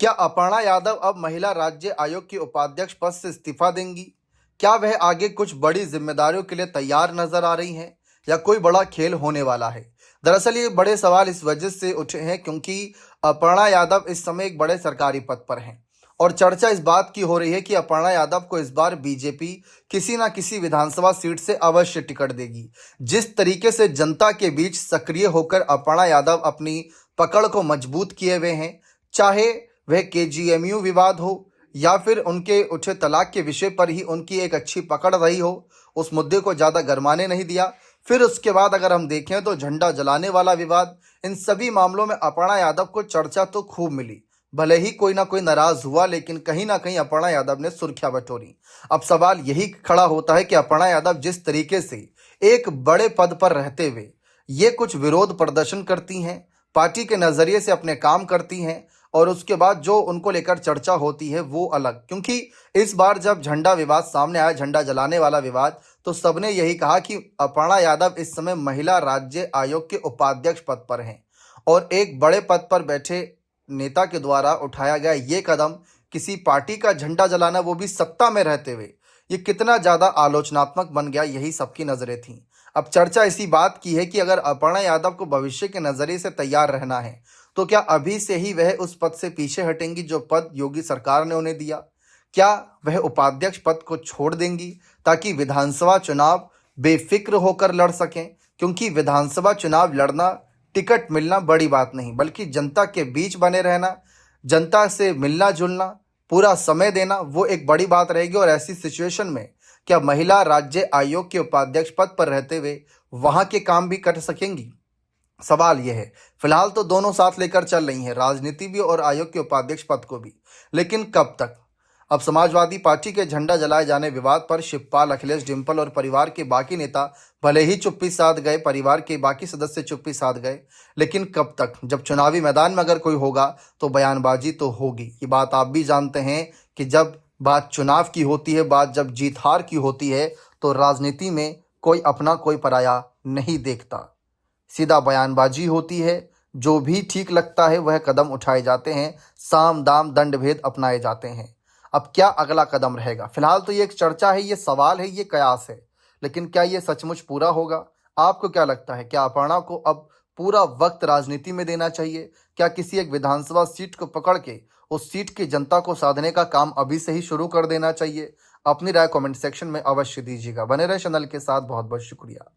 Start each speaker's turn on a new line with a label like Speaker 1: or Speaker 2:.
Speaker 1: क्या अपर्णा यादव अब महिला राज्य आयोग की उपाध्यक्ष पद से इस्तीफा देंगी? क्या वह आगे कुछ बड़ी जिम्मेदारियों के लिए तैयार नजर आ रही हैं या कोई बड़ा खेल होने वाला है? दरअसल ये बड़े सवाल इस वजह से उठे हैं क्योंकि अपर्णा यादव इस समय एक बड़े सरकारी पद पर हैं और चर्चा इस बात की हो रही है कि अपर्णा यादव को इस बार बीजेपी किसी न किसी विधानसभा सीट से अवश्य टिकट देगी। जिस तरीके से जनता के बीच सक्रिय होकर अपर्णा यादव अपनी पकड़ को मजबूत किए हुए हैं, चाहे वह केजीएमयू विवाद हो या फिर उनके उठे तलाक के विषय पर ही उनकी एक अच्छी पकड़ रही हो, उस मुद्दे को ज़्यादा गरमाने नहीं दिया। फिर उसके बाद अगर हम देखें तो झंडा जलाने वाला विवाद, इन सभी मामलों में अपर्णा यादव को चर्चा तो खूब मिली। भले ही कोई ना कोई नाराज हुआ, लेकिन कहीं ना कहीं अपर्णा यादव ने सुर्खियां बटोरी। अब सवाल यही खड़ा होता है कि अपर्णा यादव जिस तरीके से एक बड़े पद पर रहते हुए ये कुछ विरोध प्रदर्शन करती हैं, पार्टी के नजरिए से अपने काम करती हैं, और उसके बाद जो उनको लेकर चर्चा होती है वो अलग। क्योंकि इस बार जब झंडा विवाद सामने आया, झंडा जलाने वाला विवाद, तो सबने यही कहा कि अपर्णा यादव इस समय महिला राज्य आयोग के उपाध्यक्ष पद पर हैं और एक बड़े पद पर बैठे नेता के द्वारा उठाया गया ये कदम, किसी पार्टी का झंडा जलाना, वो भी सत्ता में रहते हुए, ये कितना ज्यादा आलोचनात्मक बन गया, यही सबकी नजरें थीं। अब चर्चा इसी बात की है कि अगर अपर्णा यादव को भविष्य के नजरिए से तैयार रहना है तो क्या अभी से ही वह उस पद से पीछे हटेंगी जो पद योगी सरकार ने उन्हें दिया? क्या वह उपाध्यक्ष पद को छोड़ देंगी ताकि विधानसभा चुनाव बेफिक्र होकर लड़ सकें? क्योंकि विधानसभा चुनाव लड़ना, टिकट मिलना बड़ी बात नहीं, बल्कि जनता के बीच बने रहना, जनता से मिलना जुलना, पूरा समय देना, वो एक बड़ी बात रहेगी। और ऐसी सिचुएशन में क्या महिला राज्य आयोग के उपाध्यक्ष पद पर रहते हुए वहां के काम भी कर सकेंगी? सवाल यह है। फिलहाल तो दोनों साथ लेकर चल रही हैं, राजनीति भी और आयोग के उपाध्यक्ष पद को भी, लेकिन कब तक? अब समाजवादी पार्टी के झंडा जलाए जाने विवाद पर शिवपाल, अखिलेश, डिंपल और परिवार के बाकी नेता भले ही चुप्पी साध गए, परिवार के बाकी सदस्य चुप्पी साध गए, लेकिन कब तक? जब चुनावी मैदान में अगर कोई होगा तो बयानबाजी तो होगी। ये बात आप भी जानते हैं कि जब बात चुनाव की होती है, बात जब जीत हार की होती है, तो राजनीति में कोई अपना कोई पराया नहीं देखता, सीधा बयानबाजी होती है। जो भी ठीक लगता है वह कदम उठाए जाते हैं, साम दाम दंड भेद अपनाए जाते हैं। अब क्या अगला कदम रहेगा? फिलहाल तो ये एक चर्चा है, ये सवाल है, ये कयास है, लेकिन क्या ये सचमुच पूरा होगा? आपको क्या लगता है? क्या अपर्णा को अब पूरा वक्त राजनीति में देना चाहिए? क्या किसी एक विधानसभा सीट को पकड़ के उस सीट की जनता को साधने का काम अभी से ही शुरू कर देना चाहिए? अपनी राय कमेंट सेक्शन में अवश्य दीजिएगा। बने रहे चैनल के साथ। बहुत बहुत शुक्रिया।